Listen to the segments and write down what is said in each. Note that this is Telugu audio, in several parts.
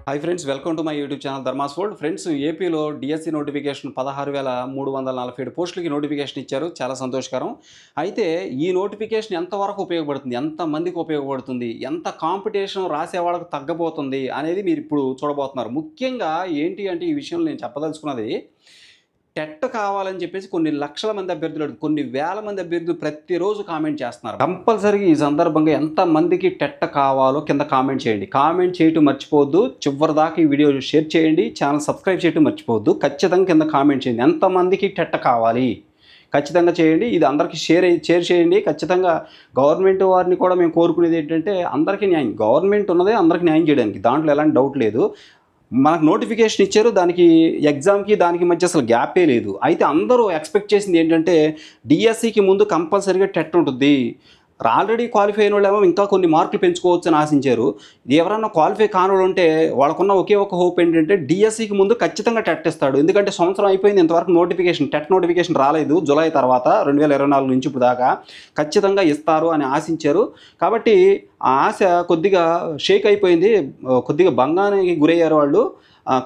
Hi friends, welcome to my YouTube channel Dharma's world. Friends, ఏపీలో డిఎస్సి నోటిఫికేషన్ 16,347 పోస్టులకి నోటిఫికేషన్ ఇచ్చారు. చాలా సంతోషకరం. అయితే ఈ నోటిఫికేషన్ ఎంతవరకు ఉపయోగపడుతుంది, ఎంతమందికి ఉపయోగపడుతుంది, ఎంత కాంపిటీషన్ రాసే వాళ్ళకు తగ్గబోతుంది అనేది మీరు ఇప్పుడు చూడబోతున్నారు. ముఖ్యంగా ఏంటి అంటే ఈ విషయంలో నేను చెప్పదలుచుకున్నది, టెట్ కావాలని చెప్పేసి కొన్ని లక్షల మంది అభ్యర్థులు, కొన్ని వేల మంది అభ్యర్థులు ప్రతిరోజు కామెంట్ చేస్తున్నారు. కంపల్సరీగా ఈ సందర్భంగా ఎంతమందికి టెట్ కావాలో కింద కామెంట్ చేయండి. కామెంట్ చేయటం మర్చిపోవద్దు. చివరి దాకా ఈ వీడియో షేర్ చేయండి. ఛానల్ సబ్స్క్రైబ్ చేయటం మర్చిపోవద్దు. ఖచ్చితంగా కింద కామెంట్ చేయండి. ఎంతమందికి టెట్ కావాలి ఖచ్చితంగా చేయండి. ఇది అందరికీ షేర్ చేయండి. ఖచ్చితంగా గవర్నమెంట్ వారిని కూడా మేము కోరుకునేది ఏంటంటే అందరికీ న్యాయం. గవర్నమెంట్ ఉన్నదే అందరికీ న్యాయం చేయడానికి, దాంట్లో ఎలాంటి డౌట్ లేదు. మనకు నోటిఫికేషన్ ఇచ్చారు, దానికి ఎగ్జామ్కి దానికి మధ్య అసలు గ్యాపే లేదు. అయితే అందరూ ఎక్స్పెక్ట్ చేసింది ఏంటంటే డిఎస్సికి ముందు కంపల్సరీగా టెట్ ఉంటుంది. ఆల్రెడీ క్వాలిఫై అయిన వాళ్ళేమో ఇంకా కొన్ని మార్కులు పెంచుకోవచ్చు అని ఆశించారు. ఎవరన్నా క్వాలిఫై కాని వాళ్ళు ఉంటే వాళ్ళకున్న ఒకే ఒక హోప్ ఏంటంటే డిఎస్సికి ముందు ఖచ్చితంగా టెట్ ఇస్తాడు. ఎందుకంటే సంవత్సరం అయిపోయింది, ఇంతవరకు టెట్ నోటిఫికేషన్ రాలేదు. జూలై తర్వాత 2024 నుంచి ఇప్పుడు దాకా ఖచ్చితంగా ఇస్తారు అని ఆశించారు. కాబట్టి ఆ ఆశ కొద్దిగా షేక్ అయిపోయింది, కొద్దిగా భంగానికి గురయ్యారు వాళ్ళు.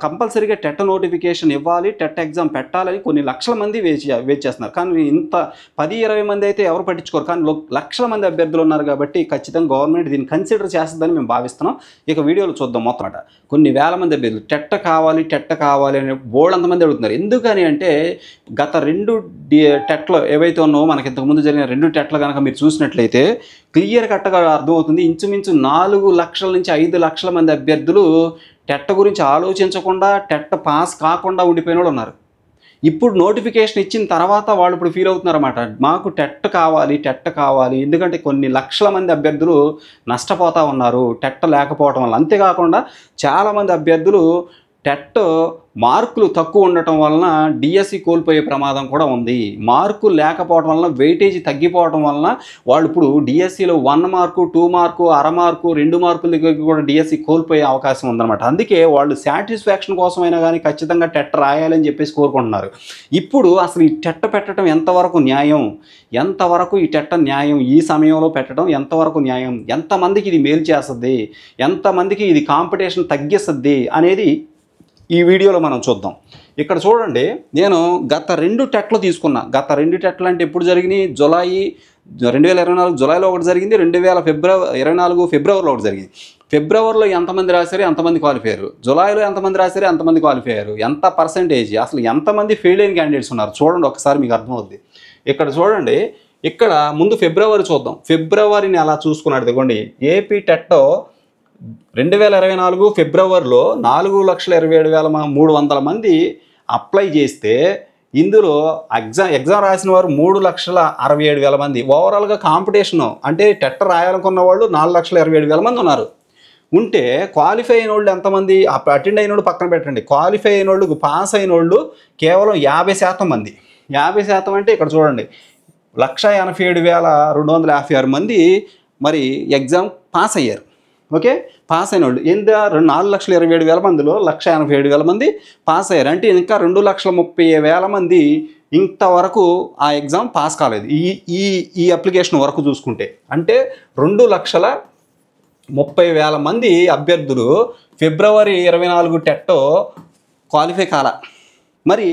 కంపల్సరీగా టెట్ నోటిఫికేషన్ ఇవ్వాలి, టెట్ ఎగ్జామ్ పెట్టాలని కొన్ని లక్షల మంది వెయిట్ చేస్తున్నారు. కానీ ఇంత 10-20 మంది అయితే ఎవరు పట్టించుకోరు. కానీ లక్షల మంది అభ్యర్థులు ఉన్నారు కాబట్టి ఖచ్చితంగా గవర్నమెంట్ దీన్ని కన్సిడర్ చేస్తుందని మేము భావిస్తున్నాం. ఇక వీడియోలో చూద్దాం. మొత్తం కొన్ని వేల మంది అభ్యర్థులు టెట్ కావాలి అని బోల్డంతమంది అడుగుతున్నారు. ఎందుకని అంటే గత 2 టెట్లు ఏవైతే ఉన్నావో, మనకి ఇంతకుముందు జరిగిన 2 టెట్లు కనుక మీరు చూసినట్లయితే క్లియర్ కట్గా అర్థమవుతుంది. ఇంచుమించు 4 లక్షల నుంచి 5 లక్షల మంది అభ్యర్థులు టెట్ గురించి ఆలోచించకుండా, టెట్ పాస్ కాకుండా ఉండిపోయిన వాళ్ళు ఉన్నారు. ఇప్పుడు నోటిఫికేషన్ ఇచ్చిన తర్వాత వాళ్ళు ఇప్పుడు ఫీల్ అవుతున్నారు అన్నమాట, మాకు టెట్ కావాలి. ఎందుకంటే కొన్ని లక్షల మంది అభ్యర్థులు నష్టపోతూ ఉన్నారు టెట్ లేకపోవడం వల్ల. అంతేకాకుండా చాలామంది అభ్యర్థులు టెట్ మార్కులు తక్కువ ఉండటం వలన డిఎస్సి కోల్పోయే ప్రమాదం కూడా ఉంది. మార్కులు లేకపోవడం వలన, వెయిటేజీ తగ్గిపోవడం వలన వాళ్ళు ఇప్పుడు డిఎస్సిలో 1 మార్కు, 2 మార్కు, అర మార్కు, 2 మార్కుల దగ్గరికి కూడా డిఎస్సి కోల్పోయే అవకాశం ఉందన్నమాట. అందుకే వాళ్ళు సాటిస్ఫాక్షన్ కోసమైనా కానీ ఖచ్చితంగా టెట్ రాయాలని చెప్పేసి కోరుకుంటున్నారు. ఇప్పుడు అసలు ఈ టెట్ పెట్టడం ఎంతవరకు న్యాయం, ఎంతవరకు ఈ టెట్ న్యాయం, ఈ సమయంలో పెట్టడం ఎంతవరకు న్యాయం, ఎంతమందికి ఇది మేలు చేస్తుంది, ఎంతమందికి ఇది కాంపిటీషన్ తగ్గిస్తుంది అనేది ఈ వీడియోలో మనం చూద్దాం. ఇక్కడ చూడండి, నేను గత 2 టెట్లు తీసుకున్నా. గత 2 టెట్లు అంటే ఎప్పుడు జరిగినాయి? 2024 జులైలో ఒకటి జరిగింది, 2024 ఫిబ్రవరిలో ఒకటి జరిగింది. ఫిబ్రవరిలో ఎంతమంది రాశారు, ఎంతమంది క్వాలిఫై అయ్యారు, జులైలో ఎంతమంది రాశారు, ఎంతమంది క్వాలిఫై అయ్యారు, ఎంత పర్సెంటేజ్, అసలు ఎంతమంది ఫెయిల్ అయిన క్యాండిడేట్స్ ఉన్నారు చూడండి ఒకసారి, మీకు అర్థమవుద్ది. ఇక్కడ చూడండి, ఇక్కడ ముందు ఫిబ్రవరి చూద్దాం. ఫిబ్రవరిని అలా చూసుకున్నాడు. ఇదిగోండి, ఏపీ టెట్ 2024 ఫిబ్రవరిలో 4,27,300 మంది అప్లై చేస్తే ఇందులో ఎగ్జామ్ రాసిన వారు 3,67,000 మంది. ఓవరాల్గా కాంపిటీషను అంటే టెట్ రాయాలనుకున్న వాళ్ళు 4,27,000 మంది ఉన్నారు. ఉంటే క్వాలిఫై అయిన వాళ్ళు ఎంతమంది? అటెండ్ అయిన వాళ్ళు పక్కన పెట్టండి, క్వాలిఫై అయిన వాళ్ళు, పాస్ అయిన వాళ్ళు కేవలం 50% మంది. 50% అంటే ఇక్కడ చూడండి, 1,87,256 మంది మరి ఎగ్జామ్ పాస్ అయ్యారు. ఓకే, పాస్ అయిన వాళ్ళు 4,27,000 మందిలో 1,87,000 మంది పాస్ అయ్యారు. అంటే ఇంకా 2,30,000 మంది ఇంతవరకు ఆ ఎగ్జామ్ పాస్ కాలేదు. ఈ అప్లికేషన్ వరకు చూసుకుంటే అంటే 2,30,000 మంది అభ్యర్థులు ఫిబ్రవరి 24 టెట్ క్వాలిఫై కాల. మరి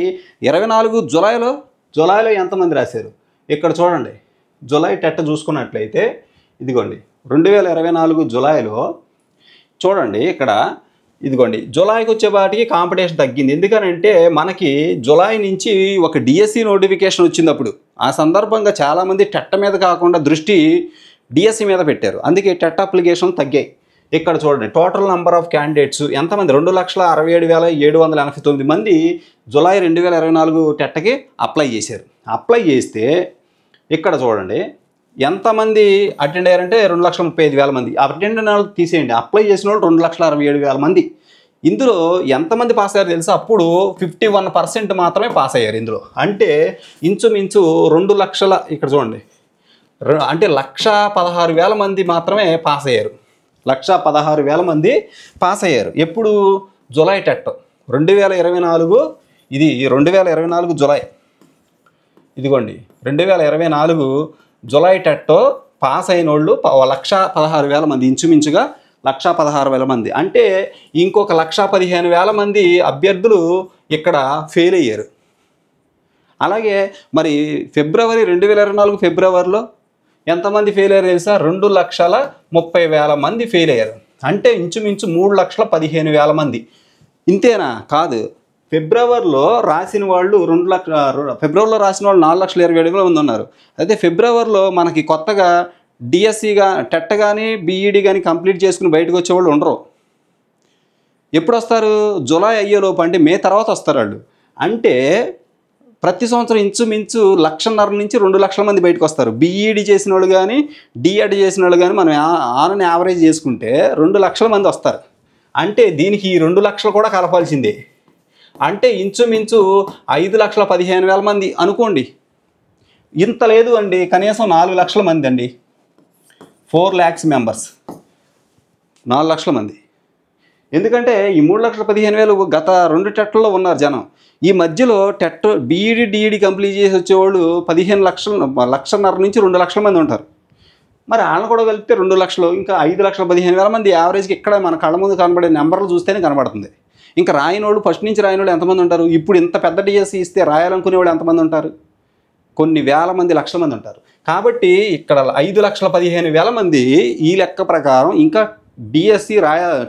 24 జులైలో ఎంతమంది రాశారు? ఇక్కడ చూడండి, జులై టెట్ చూసుకున్నట్లయితే ఇదిగోండి, 2024 జులైలో చూడండి, ఇక్కడ ఇదిగోండి, జులైకి వచ్చేపాటికి కాంపిటీషన్ తగ్గింది. ఎందుకనంటే మనకి జులై నుంచి ఒక డిఎస్సి నోటిఫికేషన్ వచ్చినప్పుడు ఆ సందర్భంగా చాలామంది టెట్ మీద కాకుండా దృష్టి డిఎస్సి మీద పెట్టారు. అందుకే టెట్ అప్లికేషన్ తగ్గాయి. ఇక్కడ చూడండి, టోటల్ నెంబర్ ఆఫ్ క్యాండిడేట్స్ ఎంతమంది? 2,67,789 మంది జులై 2024 టెట్కి అప్లై చేశారు. అప్లై చేస్తే ఇక్కడ చూడండి ఎంతమంది అటెండ్ అయ్యారంటే 2,35,000 మంది. అటెండ్ అయిన వాళ్ళు తీసేయండి, అప్లై చేసిన వాళ్ళు 2,67,000 మంది. ఇందులో ఎంతమంది పాస్ అయ్యారు తెలుసా? అప్పుడు 51% మాత్రమే పాస్ అయ్యారు ఇందులో. అంటే ఇంచుమించు 2 లక్షల, ఇక్కడ చూడండి, అంటే 1,16,000 మంది మాత్రమే పాస్ అయ్యారు. 1,16,000 మంది పాస్ అయ్యారు. ఎప్పుడు? July TET 2024. ఇది 2024 జులై. ఇదిగోండి, 2024 జులై టెట్ పాస్ అయిన వాళ్ళు 1,16,000 మంది, ఇంచుమించుగా 1,16,000 మంది. అంటే ఇంకొక 1,15,000 మంది అభ్యర్థులు ఇక్కడ ఫెయిల్ అయ్యారు. అలాగే మరి ఫిబ్రవరి 2024 ఫిబ్రవరిలో ఎంతమంది ఫెయిల్ అయ్యారు తెలుసా? 2,30,000 మంది ఫెయిల్ అయ్యారు. అంటే ఇంచుమించు 3,15,000 మంది. ఇంతేనా? కాదు. ఫిబ్రవరిలో రాసిన వాళ్ళు 4,27,000 మంది ఉన్నారు. అయితే ఫిబ్రవరిలో మనకి కొత్తగా డిఎస్సిగా టెట్ కానీ బీఈడి కానీ కంప్లీట్ చేసుకుని బయటకు వచ్చేవాళ్ళు ఉండరు. ఎప్పుడు వస్తారు? జూలై అయ్యేలోపు, అంటే మే తర్వాత వస్తారు వాళ్ళు. అంటే ప్రతి సంవత్సరం ఇంచుమించు 1,50,000 నుంచి 2,00,000 మంది బయటకు వస్తారు. బీఈడి చేసిన వాళ్ళు కానీ డిఎడ్ చేసిన వాళ్ళు కానీ మనం ఆన్ యావరేజ్ చేసుకుంటే 2,00,000 మంది వస్తారు. అంటే దీనికి 2,00,000 కూడా కలపాల్సిందే. అంటే ఇంచుమించు 5,15,000 మంది అనుకోండి. ఇంత లేదు అండి, కనీసం 4,00,000 మంది అండి. 4 lakhs మెంబర్స్, 4,00,000 మంది. ఎందుకంటే ఈ 3,15,000 గత 2 టెట్లలో ఉన్నారు జనం. ఈ మధ్యలో టెట్ బీఈడి డిఈడి కంప్లీట్ చేసి వచ్చేవాళ్ళు 1,500,000 నుంచి 2,00,000 మంది ఉంటారు. మరి వాళ్ళని కూడా కలిపితే 2,00,000, ఇంకా 5,15,000 మంది యావరేజ్కి ఇక్కడ మన కళ్ళ ముందు కనబడే నెంబర్లు చూస్తేనే కనబడుతుంది. ఇంకా రాయనోళ్ళు, ఫస్ట్ నుంచి రాయనోళ్ళు ఎంతమంది ఉంటారు? ఇప్పుడు ఇంత పెద్ద డిఎస్సి ఇస్తే రాయాలనుకునే వాళ్ళు ఎంతమంది ఉంటారు? కొన్ని వేల మంది, లక్షల మంది ఉంటారు. కాబట్టి ఇక్కడ 5,15,000 మంది ఈ లెక్క ప్రకారం ఇంకా డిఎస్సి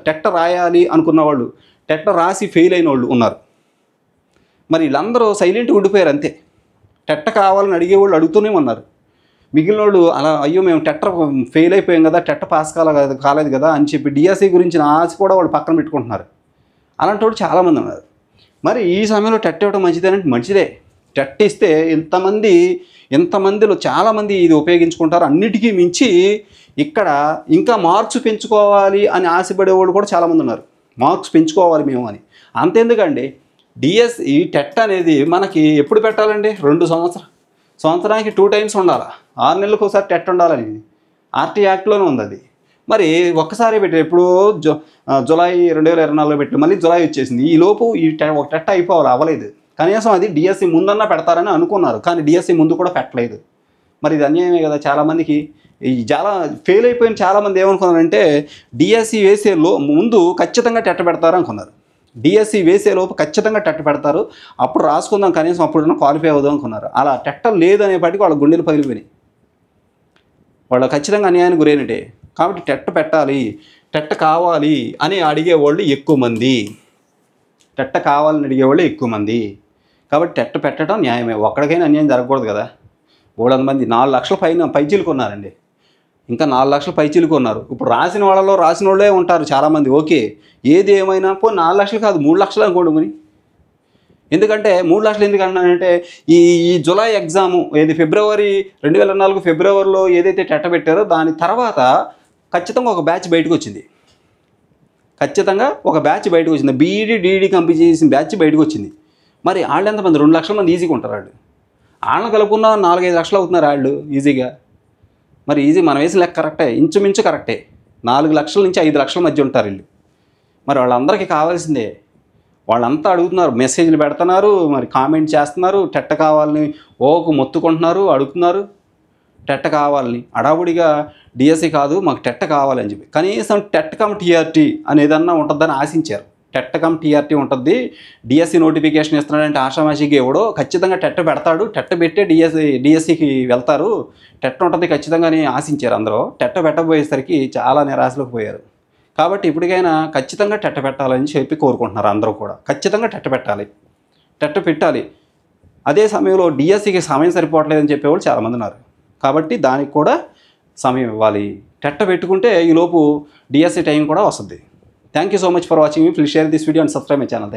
టెట్ రాయాలి అనుకున్న వాళ్ళు, టెట్ రాసి ఫెయిల్ అయిన వాళ్ళు ఉన్నారు. మరి వీళ్ళందరూ సైలెంట్గా ఉండిపోయారు అంతే. టెట్ కావాలని అడిగేవాళ్ళు అడుగుతూనే ఉన్నారు. మిగిలిన వాళ్ళు అలా అయ్యో మేము టెట్ ఫెయిల్ అయిపోయాం కదా, టెట్ పాస్ కాలేదు కదా అని చెప్పి డిఎస్సి గురించిన ఆశ కూడా వాళ్ళు పక్కన పెట్టుకుంటున్నారు. అలాంటి వాళ్ళు చాలామంది ఉన్నారు. మరి ఈ సమయంలో టెట్ ఇవ్వడం మంచిదేనంటే మంచిదే. టెట్ ఇస్తే ఎంతమందిలో చాలామంది ఇది ఉపయోగించుకుంటారు. అన్నిటికీ మించి ఇక్కడ ఇంకా మార్క్స్ పెంచుకోవాలి అని ఆశపడేవాళ్ళు కూడా చాలామంది ఉన్నారు. మార్క్స్ పెంచుకోవాలి మేము అని. అంతెందుకండి, డిఎస్సి టెట్ అనేది మనకి ఎప్పుడు పెట్టాలండి? 2 సంవత్సరానికి 2 times ఉండాలి. 6 నెలలకు ఒకసారి టెట్ ఉండాలని ఆర్టీ యాక్ట్లోనే ఉంది అది. మరి ఒక్కసారి పెట్టి ఎప్పుడు జూలై 2024లో పెట్టి మళ్ళీ జూలై వచ్చేసింది. ఈ లోపు ఒక టెట్ అయిపోవాలి, అవ్వలేదు. కనీసం అది డిఎస్సి ముందన్నా పెడతారని అనుకున్నారు, కానీ డిఎస్సి ముందు కూడా పెట్టలేదు. మరి ఇది అన్యాయమే కదా. చాలామందికి చాలా ఫెయిల్ అయిపోయిన చాలామంది ఏమనుకున్నారంటే డిఎస్సి ముందు ఖచ్చితంగా టెట్ పెడతారు అనుకున్నారు. డిఎస్సి వేసేలోపు ఖచ్చితంగా టెట్ పెడతారు, అప్పుడు రాసుకుందాం, కనీసం అప్పుడున్న క్వాలిఫై అవుదాం అనుకున్నారు. అలా టెట్ లేదనేపాటికి వాళ్ళ గుండెలు పగిలిపోయినాయి. వాళ్ళు ఖచ్చితంగా అన్యాయానికి గురైనట్టే. కాబట్టి టెట్ పెట్టాలి, టెట్ కావాలి అని అడిగేవాళ్ళు ఎక్కువ మంది. టెట్ కావాలని అడిగేవాళ్ళు ఎక్కువ మంది. కాబట్టి టెట్ పెట్టడం న్యాయమే. ఒక్కడికైనా అన్యాయం జరగకూడదు కదా. 300 మంది 4,00,000 పైచీలకు ఉన్నారండి. ఇంకా 4,00,000 పైచీలకు ఉన్నారు. ఇప్పుడు రాసిన వాళ్ళే ఉంటారు చాలామంది. ఓకే, ఏది ఏమైనా 4,00,000 కాదు 3,00,000 అనుకోండి మరి. ఎందుకంటే 3,00,000 ఎందుకు అన్నానంటే ఈ జూలై ఎగ్జాము ఏది ఫిబ్రవరి 2024 ఫిబ్రవరిలో ఏదైతే టెట్ పెట్టారో దాని తర్వాత ఖచ్చితంగా ఒక బ్యాచ్ బయటకు వచ్చింది. బీఈడి డిఈడి కంప్లీట్ చేసిన బ్యాచ్ బయటకు వచ్చింది. మరి వాళ్ళు ఎంతమంది? 2,00,000 మంది ఈజీగా ఉంటారు. వాళ్ళని కలుపుకున్న 4-5 లక్షలు అవుతున్నారు వాళ్ళు ఈజీగా. మరి మనం వేసిన లెక్క కరెక్టే, ఇంచుమించు కరెక్టే. 4,00,000 నుంచి 5,00,000 మధ్య ఉంటారు వీళ్ళు. మరి వాళ్ళందరికీ కావాల్సిందే. వాళ్ళంతా అడుగుతున్నారు, మెసేజ్లు పెడుతున్నారు, మరి కామెంట్ చేస్తున్నారు, టెట్ కావాలని మొత్తుకుంటున్నారు, అడుగుతున్నారు టెట్ కావాలని. అడావుడిగా డిఎస్సి కాదు మాకు టెట్ కావాలని చెప్పి కనీసం టెట్ కమ్ టీఆర్టీ అనేదన్నా ఉంటుందని ఆశించారు. టెట్ కమ్ టీఆర్టీ ఉంటుంది, డిఎస్సి నోటిఫికేషన్ ఇస్తున్నాడంటే ఆషామాషిగా ఎవడో ఖచ్చితంగా టెట్ పెడతాడు, టెట్ పెట్టే డిఎస్సికి వెళ్తారు, టెట్ ఉంటుంది ఖచ్చితంగా అని ఆశించారు అందరూ. టెట్ పెట్టబోయేసరికి చాలా నిరాశలోకి పోయారు. కాబట్టి ఇప్పటికైనా ఖచ్చితంగా టెట్ పెట్టాలని చెప్పి కోరుకుంటున్నారు అందరూ కూడా. ఖచ్చితంగా టెట్ పెట్టాలి. అదే సమయంలో డిఎస్సికి సమయం సరిపోవట్లేదని చెప్పేవాళ్ళు చాలామంది ఉన్నారు. కాబట్టి దానికి కూడా సమయం ఇవ్వాలి. టెట్ పెట్టుకుంటే ఈలోపు డిఎస్సి టైం కూడా వస్తుంది. Thank you so much for watching. Please share this video and subscribe my channel.